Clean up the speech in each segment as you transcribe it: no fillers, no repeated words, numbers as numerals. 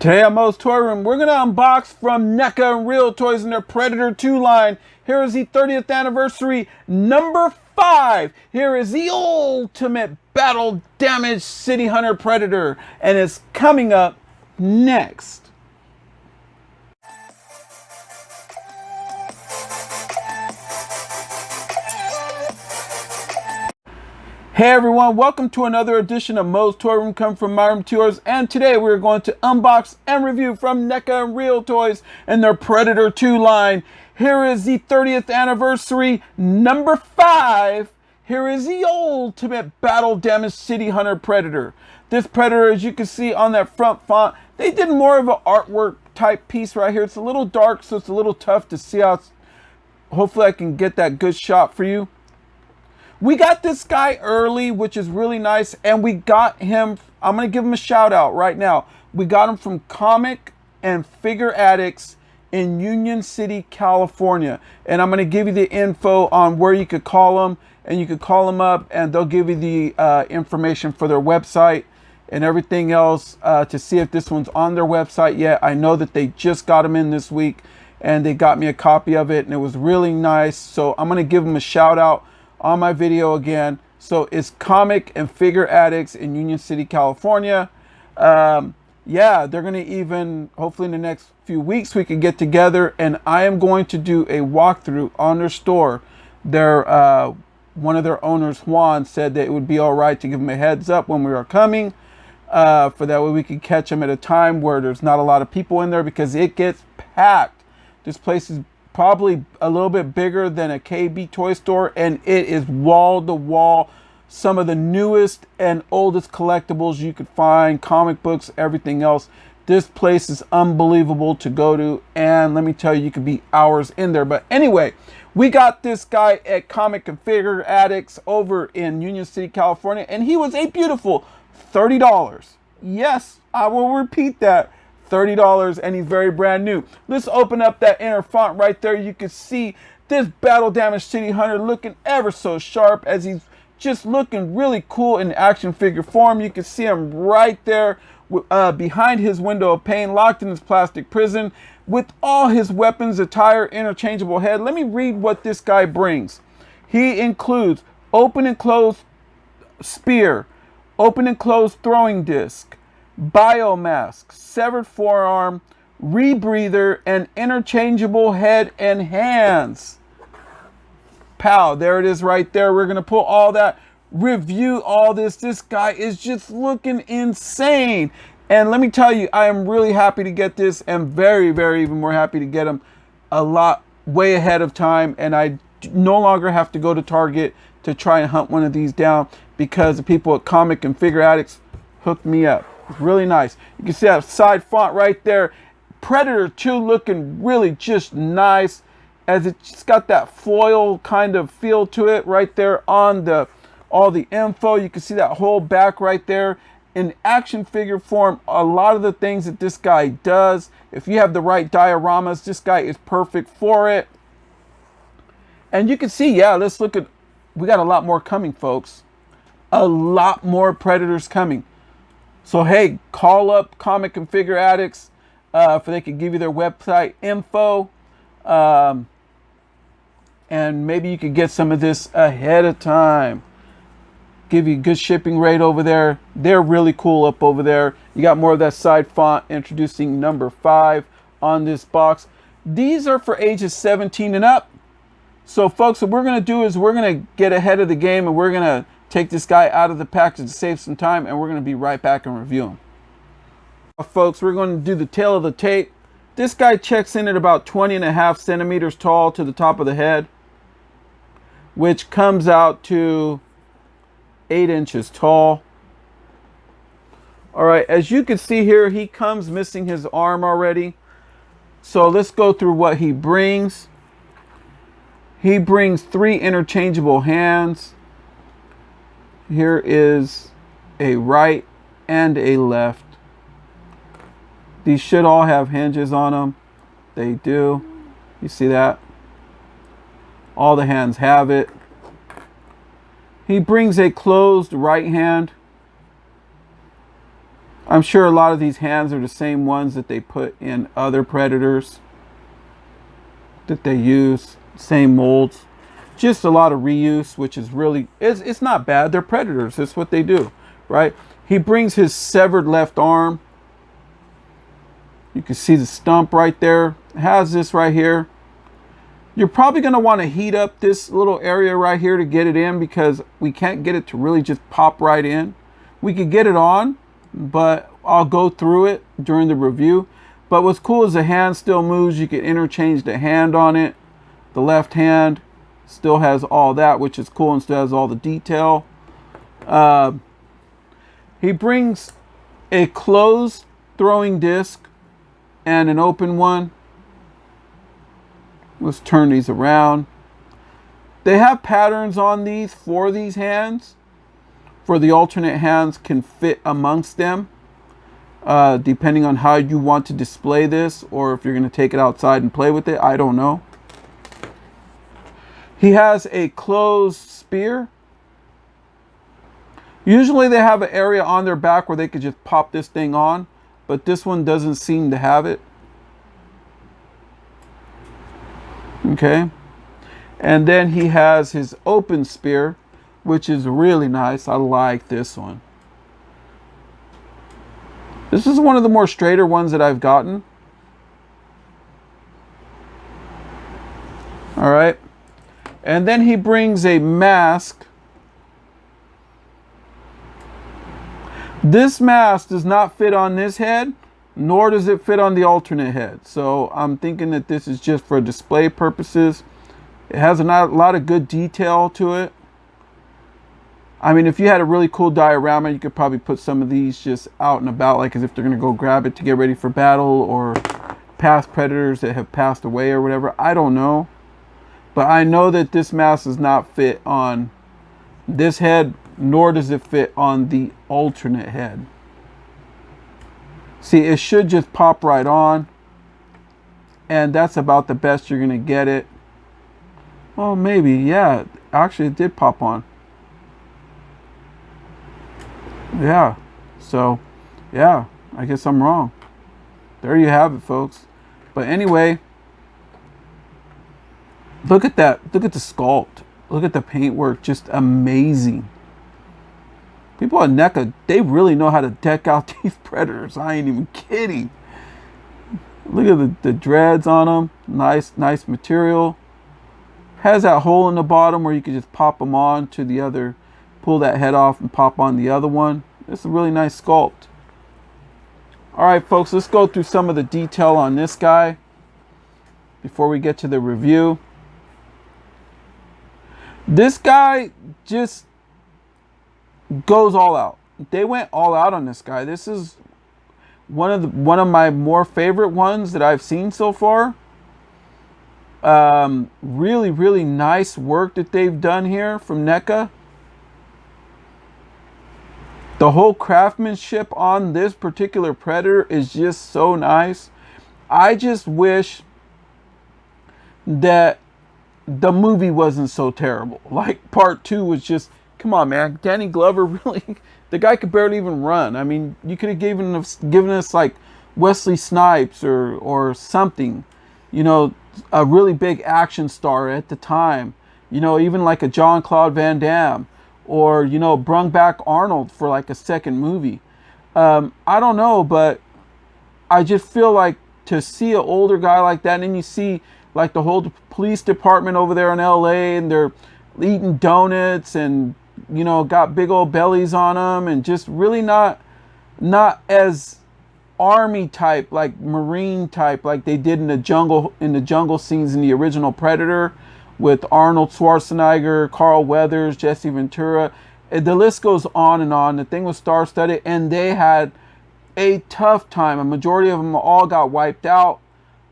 Today on MOE'S Toy Room, we're going to unbox from NECA and Real Toys in their Predator 2 line. Here is the 30th anniversary number 5. Here is the ultimate battle damaged City Hunter Predator, and it's coming up next. Hey everyone, welcome to another edition of MOE'S Toy Room, come from my room to yours, and today we're going to unbox and review from NECA and Real Toys and their Predator 2 line. Here is the 30th anniversary number 5. Here is the ultimate battle damaged City Hunter Predator. This Predator, as you can see on that front font, they did more of an artwork type piece right here. It's a little dark, so it's a little tough to see how it's, hopefully I can get that good shot for you. We got this guy early, which is really nice, and we got him, I'm going to give him a shout out right now. We got him from Comic and Figure Addicts in Union City, California. And I'm going to give you the info on where you could call them, and you could call them up, and they'll give you the information for their website and everything else to see if this one's on their website yet. I know that they just got them in this week, and they got me a copy of it, and it was really nice. So I'm going to give them a shout out on my video again. So it's Comic and Figure Addicts in Union City, California. Yeah, they're gonna even, hopefully in the next few weeks we can get together, and I am going to do a walkthrough on their store. Their one of their owners, Juan, said that it would be all right to give them a heads up when we are coming, for that way we could catch them at a time where there's not a lot of people in there, because it gets packed. This place is probably a little bit bigger than a KB toy store, and it is wall to wall. Some of the newest and oldest collectibles you could find, comic books, everything else. This place is unbelievable to go to, and let me tell you, you could be hours in there. But anyway, we got this guy at Comic and Figure Addicts over in Union City, California, and he was a beautiful $30. Yes, I will repeat that. $30, and he's very brand new. Let's open up that inner font right there. You can see this battle damaged City Hunter looking ever so sharp, as he's just looking really cool in action figure form. You can see him right there behind his window of pain, locked in his plastic prison with all his weapons, attire, interchangeable head. Let me read what this guy brings. He includes open and closed spear, open and closed throwing disc, biomask, severed forearm, rebreather, and interchangeable head and hands. Pow, there it is right there. We're gonna pull all that, review all this. This guy is just looking insane, and let me tell you, I am really happy to get this, and very even more happy to get him a lot way ahead of time, and I no longer have to go to Target to try and hunt one of these down, because the people at Comic and Figure Addicts hooked me up. Really nice. You can see that side font right there. Predator 2 looking really just nice, as it's got that foil kind of feel to it right there on all the info. You can see that whole back right there in action figure form. A lot of the things that this guy does, if you have the right dioramas, this guy is perfect for it. And you can see, yeah, let's look at, we got a lot more coming, folks. A lot more Predators coming. So hey, call up Comic and Figure Addicts for they can give you their website info, and maybe you could get some of this ahead of time. Give you a good shipping rate over there. They're really cool up over there. You got more of that side font introducing number 5 on this box. These are for ages 17 and up. So folks, what we're going to do is we're going to get ahead of the game, and we're going to take this guy out of the package to save some time, and we're going to be right back and review him. Folks, we're going to do the tail of the tape. This guy checks in at about 20.5 centimeters tall to the top of the head, which comes out to 8 inches tall. All right, as you can see here, he comes missing his arm already. So let's go through what he brings. He brings 3 interchangeable hands. Here is a right and a left. These should all have hinges on them. They do. You see that? All the hands have it. He brings a closed right hand. I'm sure a lot of these hands are the same ones that they put in other Predators that they use. Same molds. Just a lot of reuse, which is really, it's not bad. They're Predators. That's what they do, right? He brings his severed left arm. You can see the stump right there. It has this right here. You're probably going to want to heat up this little area right here to get it in, because we can't get it to really just pop right in. We could get it on, but I'll go through it during the review. But what's cool is the hand still moves. You can interchange the hand on it. The left hand still has all that, which is cool, and still has all the detail. He brings a closed throwing disc and an open one. Let's turn these around. They have patterns on these for these hands, for the alternate hands can fit amongst them, depending on how you want to display this, or if you're going to take it outside and play with it. I don't know. He has a closed spear. Usually they have an area on their back where they could just pop this thing on, but this one doesn't seem to have it. Okay. And then he has his open spear, which is really nice. I like this one. This is one of the more straighter ones that I've gotten. All right. And then he brings a mask. This mask does not fit on this head, nor does it fit on the alternate head. So I'm thinking that this is just for display purposes. It has a lot of good detail to it. I mean, if you had a really cool diorama, you could probably put some of these just out and about, like as if they're going to go grab it to get ready for battle, or past Predators that have passed away or whatever. I don't know. But I know that this mask does not fit on this head, nor does it fit on the alternate head. See, it should just pop right on, and that's about the best you're going to get it. Well, maybe, yeah. Actually, it did pop on. Yeah. So, yeah, I guess I'm wrong. There you have it, folks. But anyway, look at that. Look at the sculpt. Look at the paintwork. Just amazing. People at NECA, they really know how to deck out these Predators. I ain't even kidding. Look at the dreads on them. Nice material. Has that hole in the bottom where you can just pop them on to the other, pull that head off and pop on the other one. It's a really nice sculpt. All right, folks, let's go through some of the detail on this guy before we get to the review. This guy just goes all out. They went all out on this guy. This is one of my more favorite ones that I've seen so far. Really nice work that they've done here from NECA. The whole craftsmanship on this particular Predator is just so nice. I just wish that the movie wasn't so terrible. Like part 2 was just, come on, man. Danny Glover, really, the guy could barely even run. I mean, you could have given us like Wesley Snipes or something, you know, a really big action star at the time, you know, even like a Jean-Claude Van Damme, or, you know, brung back Arnold for like a second movie. I don't know, but I just feel like to see an older guy like that, and then you see like the whole police department over there in LA, and they're eating donuts and, you know, got big old bellies on them, and just really not as army type, like Marine type, like they did in the jungle scenes in the original Predator with Arnold Schwarzenegger, Carl Weathers, Jesse Ventura. The list goes on and on. The thing was star-studded, and they had a tough time. A majority of them all got wiped out,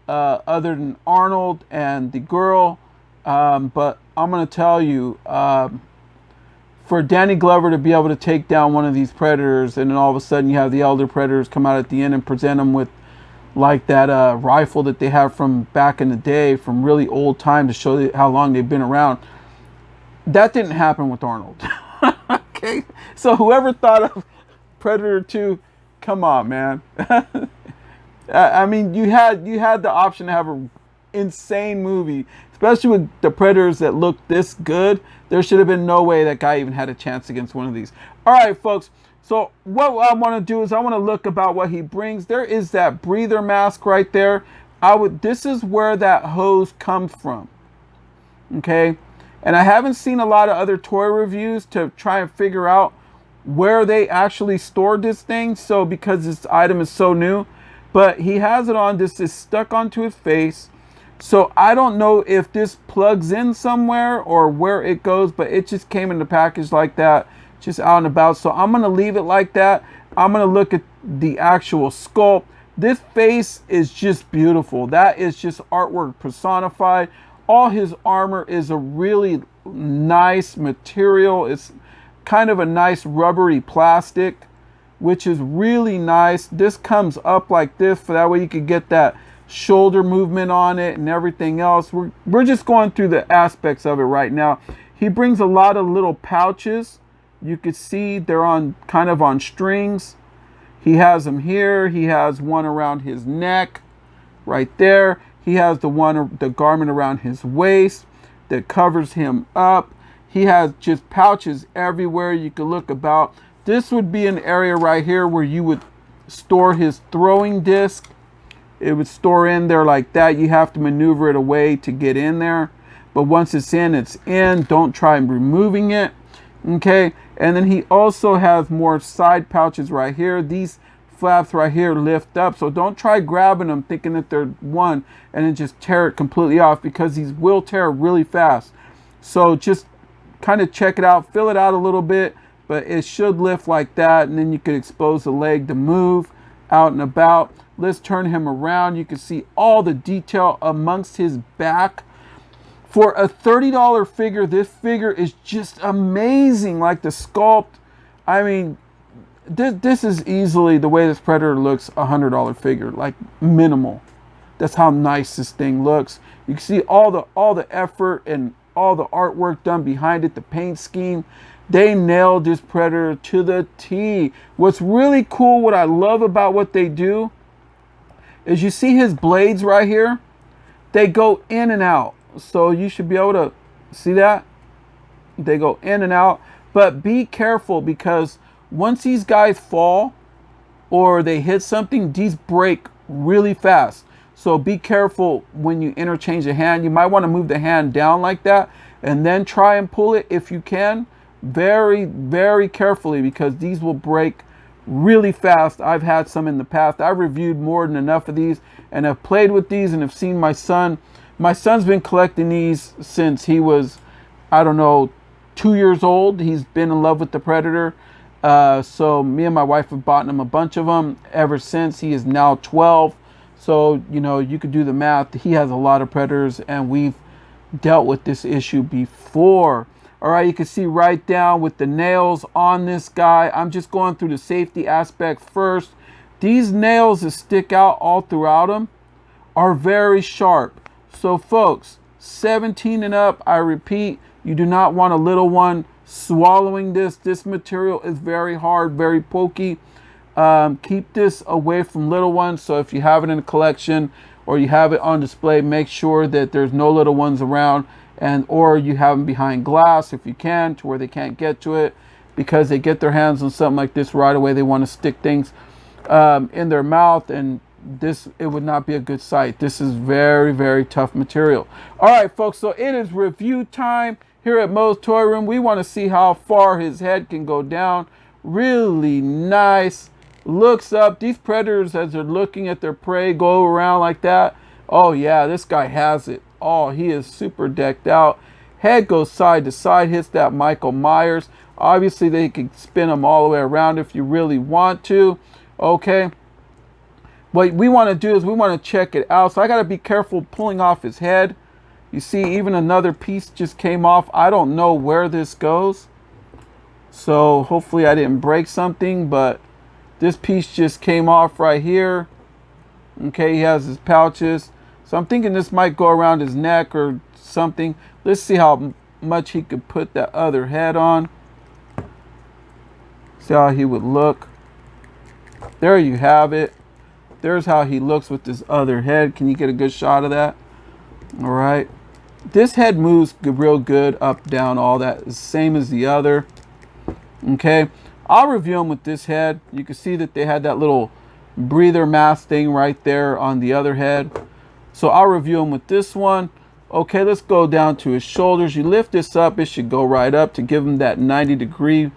other than Arnold and the girl. But I'm going to tell you, for Danny Glover to be able to take down one of these Predators, and then all of a sudden you have the elder Predators come out at the end and present them with like that rifle that they have from back in the day, from really old time, to show you how long they've been around. That didn't happen with Arnold. Okay, so whoever thought of Predator 2 Come on, man. I mean, you had the option to have an insane movie, especially with the Predators that look this good. There should have been no way that guy even had a chance against one of these. All right, folks. So what I want to do is I want to look about what he brings. There is that breather mask right there. This is where that hose comes from. Okay, and I haven't seen a lot of other toy reviews to try and figure out where they actually stored this thing. So because this item is so new, but he has it on. This is stuck onto his face. So I don't know if this plugs in somewhere or where it goes, but it just came in the package like that, just out and about. So I'm going to leave it like that. I'm going to look at the actual sculpt. This face is just beautiful. That is just artwork personified. All his armor is a really nice material. It's kind of a nice rubbery plastic, which is really nice. This comes up like this, for that way you could get that shoulder movement on it and everything else. We're just going through the aspects of it right now. He brings a lot of little pouches. You could see they're on kind of on strings. He has them here. He has one around his neck right there. He has the garment around his waist that covers him up. He has just pouches everywhere you can look about. This would be an area right here where you would store his throwing disc. It would store in there like that. You have to maneuver it away to get in there. But once it's in, it's in. Don't try removing it. Okay. And then he also has more side pouches right here. These flaps right here lift up. So don't try grabbing them thinking that they're one and then just tear it completely off, because these will tear really fast. So just kind of check it out. Fill it out a little bit, but it should lift like that. And then you could expose the leg to move out and about. Let's turn him around. You can see all the detail amongst his back. For a $30 figure, this figure is just amazing. Like the sculpt, I mean, this is easily, the way this Predator looks, a $100 figure, like minimal. That's how nice this thing looks. You can see all the effort and all the artwork done behind it, the paint scheme. They nailed this Predator to the T. What's really cool, what I love about what they do, is you see his blades right here. They go in and out. So you should be able to see that. They go in and out. But be careful, because once these guys fall or they hit something, these break really fast. So be careful when you interchange a hand. You might want to move the hand down like that and then try and pull it if you can. Very, very carefully, because these will break really fast. I've had some in the past. I've reviewed more than enough of these and have played with these and have seen my son. My son's been collecting these since he was, I don't know, 2 years old. He's been in love with the Predator. So me and my wife have bought him a bunch of them ever since. He is now 12. So, you know, you could do the math. He has a lot of Predators, and we've dealt with this issue before. All right, you can see right down with the nails on this guy. I'm just going through the safety aspect first. These nails that stick out all throughout him are very sharp. So folks, 17 and up, I repeat, you do not want a little one swallowing this. This material is very hard, very pokey. Keep this away from little ones. So if you have it in a collection or you have it on display, make sure that there's no little ones around, or you have them behind glass if you can, to where they can't get to it, because they get their hands on something like this right away. They want to stick things in their mouth, and it would not be a good sight. This is very, very tough material. All right, folks, so it is review time here at Moe's Toy Room. We want to see how far his head can go down. Really nice. Looks up. These Predators, as they're looking at their prey, go around like that. Oh yeah, this guy has it. Oh, he is super decked out. Head goes side to side, hits that Michael Myers. Obviously, they can spin them all the way around if you really want to. Okay. What we want to do is we want to check it out. So I got to be careful pulling off his head. You see, even another piece just came off. I don't know where this goes. So hopefully I didn't break something, but this piece just came off right here. Okay, he has his pouches. So I'm thinking this might go around his neck or something. Let's see how much he could put that other head on. See how he would look. There you have it. There's how he looks with this other head. Can you get a good shot of that? All right. This head moves real good, up, down, all that. Same as the other. Okay. I'll review them with this head. You can see that they had that little breather mask thing right there on the other head. So I'll review them with this one. Okay, let's go down to his shoulders. You lift this up, it should go right up to give him that 90-degree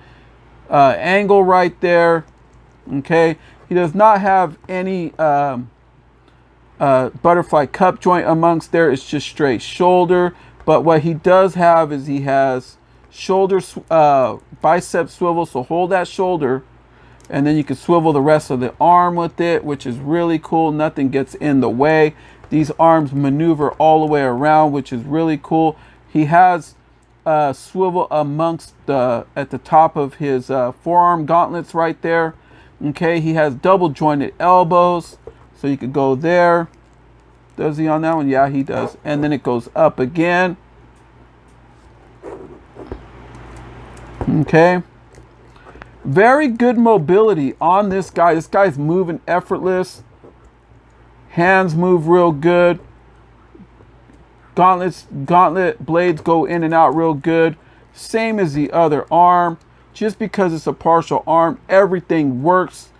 angle right there. Okay, he does not have any butterfly cup joint amongst there. It's just straight shoulder. But what he does have is he has shoulder bicep swivel. So hold that shoulder, and then you can swivel the rest of the arm with it, which is really cool. Nothing gets in the way. These arms maneuver all the way around, which is really cool. He has swivel amongst at the top of his forearm gauntlets right there. Okay, he has double jointed elbows, so you could go there. Does he on that one? Yeah, he does. And then it goes up again. Okay. Very good mobility on this guy. This guy's moving effortless. Hands move real good. Gauntlet blades go in and out real good. Same as the other arm. Just because it's a partial arm, everything works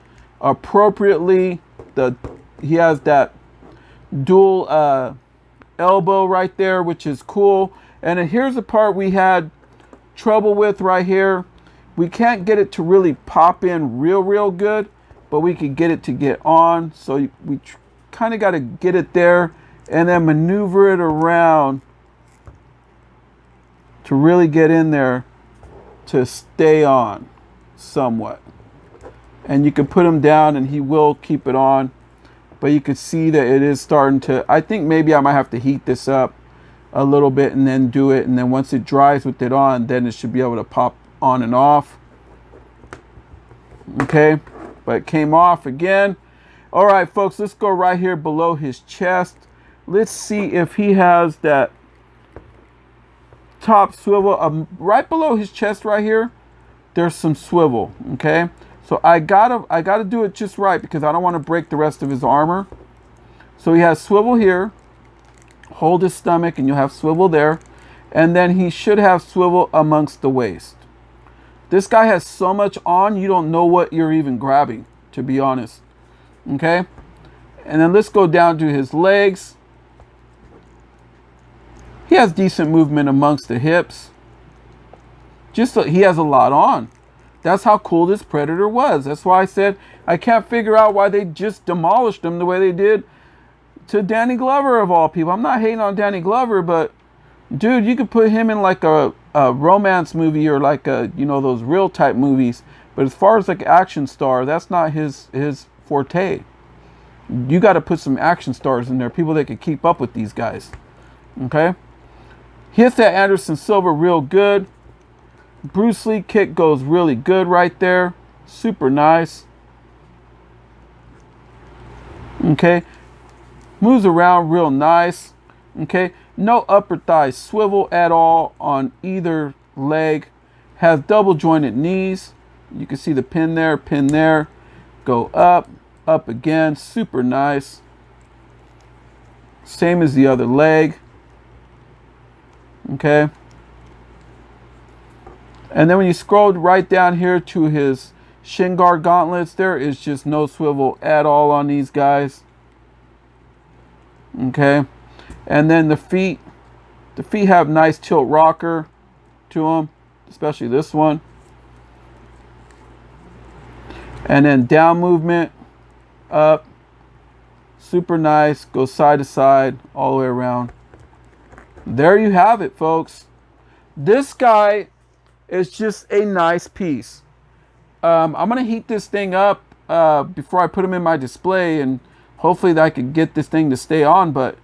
appropriately. He has that dual elbow right there, which is cool. And then here's the part we had trouble with right here. We can't get it to really pop in real good, but we can get it to get on. So we kind of got to get it there and then maneuver it around to really get in there to stay on somewhat. And you can put him down and he will keep it on, but you can see that it is starting to, I think maybe I might have to heat this up a little bit and then do it, and then once it dries with it on, then it should be able to pop on and off. Okay, but it came off again. All right, folks, let's go right here below his chest. Let's see if he has that top swivel. Right below his chest right here, there's some swivel, okay? So I gotta do it just right because I don't want to break the rest of his armor. So he has swivel here. Hold his stomach and you'll have swivel there. And then he should have swivel amongst the waist. This guy has so much on, you don't know what you're even grabbing, to be honest. Okay, and then let's go down to his legs. He has decent movement amongst the hips. Just so he has a lot on. That's how cool this Predator was. That's why I said I can't figure out why they just demolished him the way they did to Danny Glover of all people. I'm not hating on Danny Glover, but dude, you could put him in like a romance movie or like those real type movies. But as far as like action star, that's not his forte. You got to put some action stars in there, people that could keep up with these guys. Okay, hits that Anderson Silva real good. Bruce Lee kick goes really good right there, super nice. Okay, moves around real nice. Okay, no upper thigh swivel at all on either leg. Has double jointed knees. You can see the pin there, go up again, super nice. Same as the other leg. Okay. And then when you scroll right down here to his shin guard gauntlets, there is just no swivel at all on these guys. Okay. And then the feet have nice tilt rocker to them, especially this one. And then down movement, up, super nice, goes side to side, all the way around. There you have it, folks. This guy is just a nice piece. I'm gonna heat this thing up before I put him in my display, and hopefully that I could get this thing to stay on. But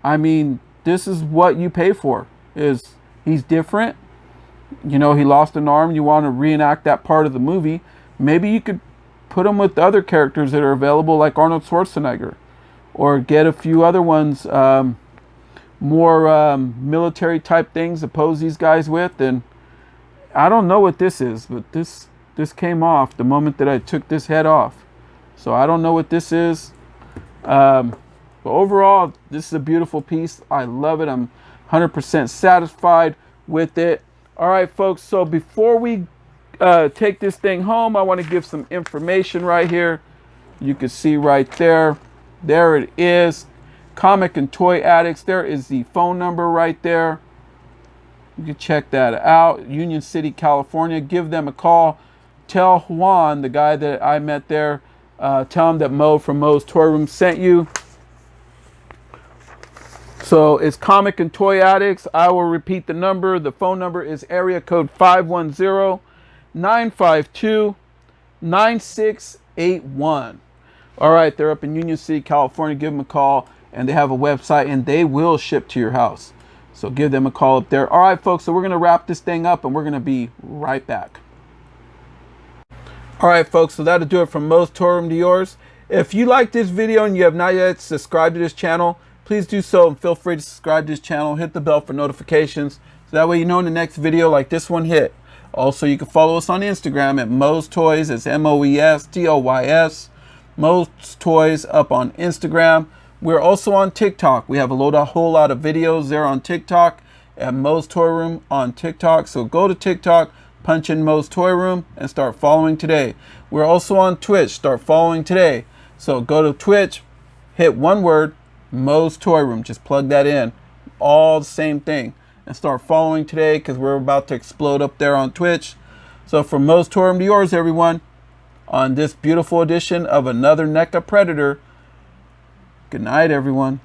I mean, this is what you pay for. He's different. You know, he lost an arm. You want to reenact that part of the movie. Maybe you could put him with other characters that are available, like Arnold Schwarzenegger, or get a few other ones, more military type things to pose these guys with. And I don't know what this is, but this came off the moment that I took this head off. So I don't know what this is. But overall, this is a beautiful piece. I love it. I'm 100% satisfied with it. All right, folks. So before we take this thing home, I want to give some information right here. You can see right there. There it is. Comic and Toy Addicts. There is the phone number right there. You can check that out. Union City, California. Give them a call. Tell Juan, the guy that I met there, tell him that Mo from Mo's Toy Room sent you. So it's Comic and Toy Addicts. I will repeat the number. The phone number is area code 510-952-9681. All right, they're up in Union City, California. Give them a call, and they have a website, and they will ship to your house. So give them a call up there. All right, folks, so we're going to wrap this thing up, and we're going to be right back. All right, folks, so that'll do it from Mo's Toy Room to yours. If you like this video and you have not yet subscribed to this channel, please do so, and feel free to subscribe to this channel. Hit the bell for notifications, so that way you know when the next video like this one hit. Also, you can follow us on Instagram at Mo's Toys. It's MOE'S, Mo's Toys up on Instagram. We're also on TikTok. We have a whole lot of videos there on TikTok at Mo's Toy Room on TikTok. So go to TikTok, punch in Mo's Toy Room, and start following today. We're also on Twitch. Start following today. So go to Twitch, hit one word, Mo's Toy Room. Just plug that in. All the same thing. And start following today, because we're about to explode up there on Twitch. So from Mo's Toy Room to yours, everyone, on this beautiful edition of another NECA Predator. Good night, everyone.